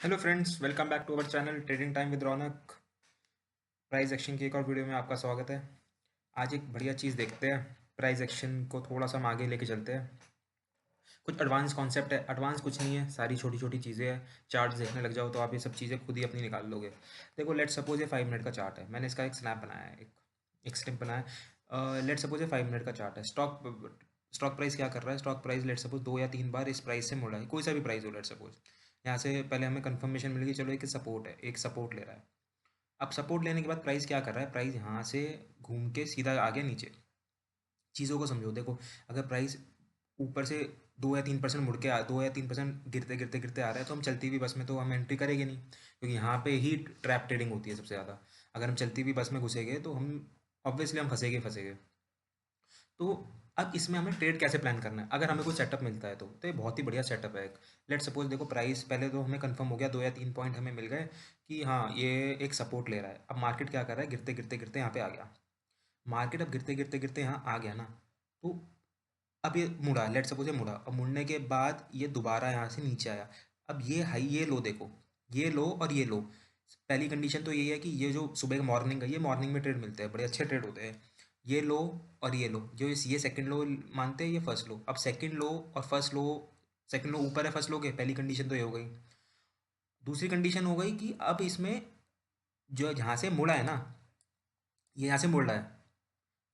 Hello friends, welcome back to our channel trading time with Raunak. Price action की एक और video में आपका स्वागत है। आज एक बढ़िया चीज़ देखते हैं। प्राइस एक्शन को थोड़ा सा हम आगे लेके चलते हैं। कुछ एडवांस कॉन्सेप्ट है, एडवांस कुछ नहीं है, सारी छोटी छोटी चीज़ें हैं। चार्ट देखने लग जाओ तो आप ये सब चीज़ें खुद ही अपनी निकाल लोगे। देखो, लेट सपोज ये 5 मिनट का चार्ट है। मैंने इसका एक स्नैप बनाया है, एक स्निप बनाया है। लेट सपोज ये 5 मिनट का चार्ट है। स्टॉक प्राइस क्या कर रहा है? स्टॉक प्राइस लेट सपोज 2 या 3 बार इस प्राइस से मुड़ा है, कोई सा भी प्राइस हो। लेट सपोज यहाँ से पहले हमें कंफर्मेशन मिल गई, चलो एक सपोर्ट है, एक सपोर्ट ले रहा है। अब सपोर्ट लेने के बाद प्राइस क्या कर रहा है? प्राइस यहाँ से घूम के सीधा आ गया नीचे। चीज़ों को समझो। देखो, अगर प्राइस ऊपर से 2 या 3% मुड़ के 2 या 3% गिरते गिरते गिरते आ रहा है तो हम चलती हुई बस में तो हम एंट्री करेंगे नहीं, क्योंकि यहाँ पे ही ट्रैप ट्रेडिंग होती है सबसे ज़्यादा। अगर हम चलती हुई बस में घुसेंगे तो हम ऑब्वियसली हम फंसेंगे फंसेंगे। तो अब इसमें हमें ट्रेड कैसे प्लान करना है? अगर हमें कोई सेटअप मिलता है तो ये बहुत ही बढ़िया सेटअप है। लेट सपोज देखो, प्राइस पहले तो हमें कंफर्म हो गया, 2 या 3 पॉइंट हमें मिल गए कि हाँ ये एक सपोर्ट ले रहा है। अब मार्केट क्या कर रहा है? गिरते गिरते गिरते यहाँ पे आ गया। मार्केट अब गिरते गिरते गिरते यहाँ आ गया ना, तो अब ये मुड़ा। लेट सपोज ये मुड़ा, अब मुड़ने के बाद ये दोबारा यहाँ से नीचे आया। अब ये हाई, ये लो, देखो ये लो और ये लो। पहली कंडीशन तो यही है कि ये जो सुबह का मॉर्निंग है, ये मॉर्निंग में ट्रेड मिलते हैं, बड़े अच्छे ट्रेड होते हैं। ये लो और ये लो, जो ये सेकंड लो मानते हैं, ये फर्स्ट लो। अब सेकंड लो और फर्स्ट लो, सेकंड लो ऊपर है फर्स्ट लो के, पहली कंडीशन तो ये हो गई। दूसरी कंडीशन हो गई कि अब इसमें जो यहाँ से मुड़ा है ना, ये यहाँ से मुड़ रहा है,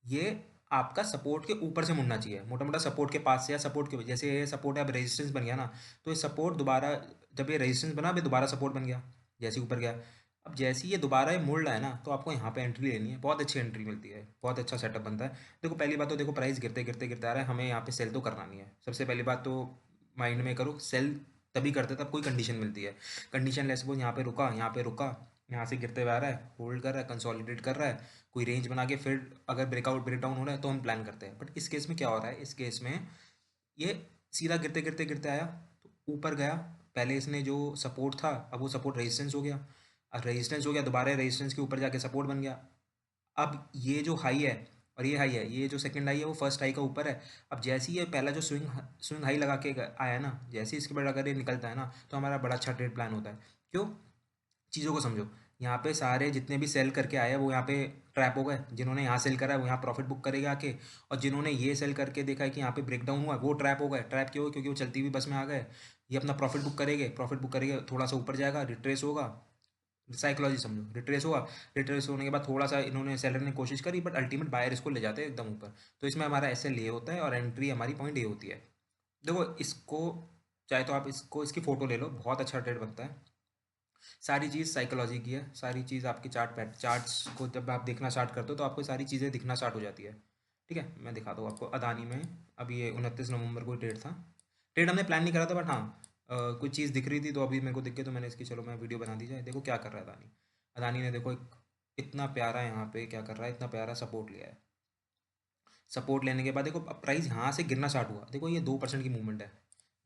ये आपका सपोर्ट के ऊपर से मुड़ना चाहिए, मोटा मोटा सपोर्ट के पास से या सपोर्ट के जैसे ये सपोर्ट है, अब रेजिस्टेंस बन गया ना, तो ये सपोर्ट दोबारा, जब ये रेजिस्टेंस बना अभी दोबारा सपोर्ट बन गया जैसे ऊपर गया। अब जैसे ही ये दोबारा ये मुड़ रहा है ना, तो आपको यहाँ पे एंट्री लेनी है। बहुत अच्छी एंट्री मिलती है, बहुत अच्छा सेटअप बनता है। देखो, पहली बात तो देखो, प्राइस गिरते गिरते गिरते आ रहा है, हमें यहाँ पे सेल तो करना नहीं है। सबसे पहली बात तो माइंड में करो, सेल तभी करते तब कोई कंडीशन मिलती है। कंडीशन ले सपोज यहाँ पे रुका, यहाँ पे रुका, यहाँ से गिरते हुए आ रहा है, होल्ड कर रहा है, कंसोलिडेट कर रहा है, कोई रेंज बना के फिर अगर ब्रेकआउट ब्रेक डाउन हो रहा है तो हम प्लान करते हैं। बट इस केस में क्या हो रहा है? इस केस में ये सीधा गिरते गिरते गिरते आया, तो ऊपर गया। पहले इसने जो सपोर्ट था, अब वो सपोर्ट रेजिस्टेंस हो गया। अब रेजिस्टेंस हो गया, दोबारा रेजिस्टेंस के ऊपर जाके सपोर्ट बन गया। अब ये जो हाई है और ये हाई है, ये जो सेकंड हाई है वो फर्स्ट हाई का ऊपर है। अब जैसे ही ये पहला जो स्विंग स्विंग हाई लगा के आया ना, जैसे ही इसके बाद अगर ये निकलता है ना, तो हमारा बड़ा अच्छा ट्रेड प्लान होता है। क्यों? चीज़ों को समझो। यहाँ पे सारे जितने भी सेल करके आए हैं वो यहाँ पे ट्रैप हो गए। जिन्होंने यहाँ सेल करा है वो यहाँ प्रॉफिट बुक करेगा आके, और जिन्होंने ये सेल करके देखा है कि यहाँ पे ब्रेक डाउन हुआ है, वो ट्रैप हो गए। ट्रैप क्यों? क्योंकि वो चलती हुई बस में आ गए। ये अपना प्रॉफिट बुक करेंगे, प्रॉफिट बुक करेंगे, थोड़ा सा ऊपर जाएगा, रिट्रेस होगा। साइकोलॉजी समझो, रिट्रेस हुआ। रिट्रेस होने के बाद थोड़ा सा इन्होंने सेलर ने कोशिश करी, बट अल्टीमेट बायर इसको ले जाते हैं एकदम ऊपर। तो इसमें हमारा एसएल ये होता है और एंट्री हमारी पॉइंट ये होती है। देखो इसको, चाहे तो आप इसको, इसकी फ़ोटो ले लो, बहुत अच्छा ट्रेड बनता है। सारी चीज़ साइकोलॉजी की है, सारी चीज़ आपकी चार्ट्स को जब आप देखना स्टार्ट करते हो तो आपको सारी चीज़ें दिखना स्टार्ट हो जाती है। ठीक है, मैं दिखाता हूँ आपको। अदानी में अभी ये 29 नवंबर को ट्रेड था। ट्रेड हमने प्लान नहीं करा था, बट हाँ कुछ चीज़ दिख रही थी तो अभी मेरे को दिख गई, तो मैंने इसकी चलो मैं वीडियो बना दी जाए। देखो क्या कर रहा है अदानी। अदानी ने देखो एक इतना प्यारा यहाँ पे क्या कर रहा है, इतना प्यारा सपोर्ट लिया है। सपोर्ट लेने के बाद देखो, अब प्राइस यहाँ से गिरना स्टार्ट हुआ। देखो ये 2% की मूवमेंट है,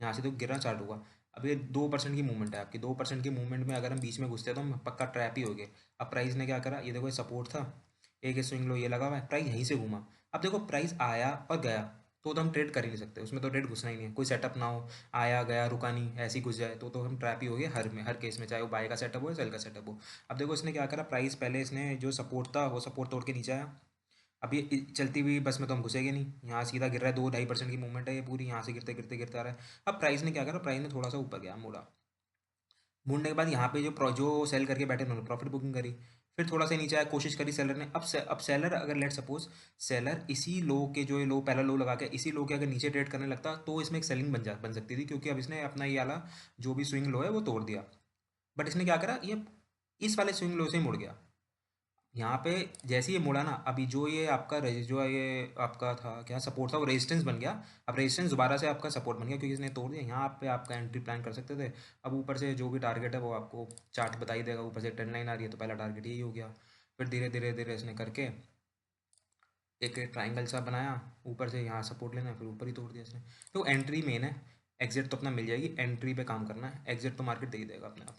यहाँ से तो गिरना स्टार्ट हुआ। अब ये 2% की मूवमेंट है आपकी। 2% की मूवमेंट में अगर हम बीच में घुसते हैं तो हम पक्का ट्रैप ही हो गए। अब प्राइस ने क्या करा? ये देखो, ये सपोर्ट था, एक स्विंग लो ये लगा हुआ है, प्राइस यहीं से घूमा। अब देखो प्राइस आया और गया, तो हम ट्रेड कर ही नहीं सकते उसमें, तो ट्रेड घुसना ही नहीं है। कोई सेटअप ना हो, आया गया रुका नहीं, ऐसे ही घुस जाए तो हम ट्रैप ही हो गए हर में, हर केस में, चाहे वो बाय का सेटअप हो या सेल का सेटअप हो। अब देखो इसने क्या करा, प्राइस पहले इसने जो सपोर्ट था वो सपोर्ट तोड़ के नीचे आया। अब ये चलती हुई बस में तो हम घुसेंगे नहीं, यहाँ सीधा गिर रहा है, 2-2.5% की मूवमेंट है ये पूरी, यहाँ से गिरते गिरते गिरते आ रहा है। अब प्राइस ने क्या करा? प्राइस ने थोड़ा सा ऊपर गया, मुड़ा। मुड़ने के बाद यहाँ पे जो सेल करके बैठे उन्होंने प्रॉफिट बुकिंग करी। फिर थोड़ा सा नीचे आया, कोशिश करी सेलर ने। अब सेलर अगर लेट सपोज सेलर इसी लो के, जो ये लो पहला लो लगा के इसी लो के अगर नीचे ट्रेड करने लगता तो इसमें एक सेलिंग बन सकती थी, क्योंकि अब इसने अपना ये वाला जो भी स्विंग लो है वो तोड़ दिया। बट इसने क्या करा, ये इस वाले स्विंग लो से ही मुड़ गया। यहाँ पे जैसे ही ये मुड़ा ना, अभी जो ये आपका जो ये आपका था क्या सपोर्ट था, वो रेजिस्टेंस बन गया। अब रेजिस्टेंस दोबारा से आपका सपोर्ट बन गया, क्योंकि इसने तोड़ दिया। यहाँ पे आपका एंट्री प्लान कर सकते थे। अब ऊपर से जो भी टारगेट है वो आपको चार्ट बता ही देगा। ऊपर से ट्रेंड लाइन आ रही है तो पहला टारगेट यही हो गया। फिर धीरे धीरे धीरे इसने करके एक ट्राइंगल सा बनाया, ऊपर से यहाँ सपोर्ट लेना है, फिर ऊपर ही तोड़ दिया इसने। तो एंट्री मेन है, एग्जिट तो अपना मिल जाएगी, एंट्री पे काम करना है। एग्जिट तो मार्केट दे ही देगा अपने आप।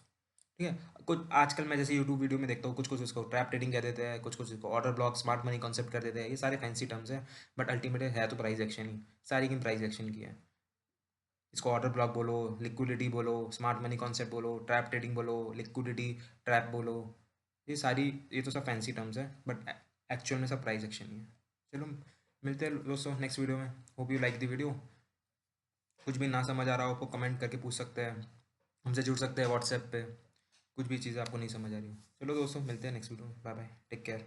ठीक है। कुछ आजकल मैं जैसे यूट्यूब वीडियो में देखता हूँ, कुछ कुछ इसको ट्रैप ट्रेडिंग कह देते हैं, कुछ कुछ इसको order block, smart money concept कर देते हैं। ये सारे फैंसी टर्म्स हैं, बट अल्टीमेटली है तो प्राइस एक्शन ही। सारी गेम प्राइस एक्शन की है। इसको ऑर्डर ब्लॉक बोलो, लिक्विडिटी बोलो, स्मार्ट मनी कॉन्सेप्ट बोलो, ट्रैप ट्रेडिंग बोलो, लिक्विडिटी ट्रैप बोलो। ये तो सब फैंसी टर्म्स है, बट एक्चुअल में सब प्राइस एक्शन ही है। चलो मिलते हैं दोस्तों नेक्स्ट वीडियो में। Hope you like the video. कुछ भी ना समझ आ रहा हो तो कमेंट करके पूछ सकते हैं, हमसे जुड़ सकते हैं व्हाट्सएप पे। कुछ भी चीज़ें आपको नहीं समझ आ रही हो, चलो दोस्तों मिलते हैं नेक्स्ट वीडियो में। Bye bye, take care.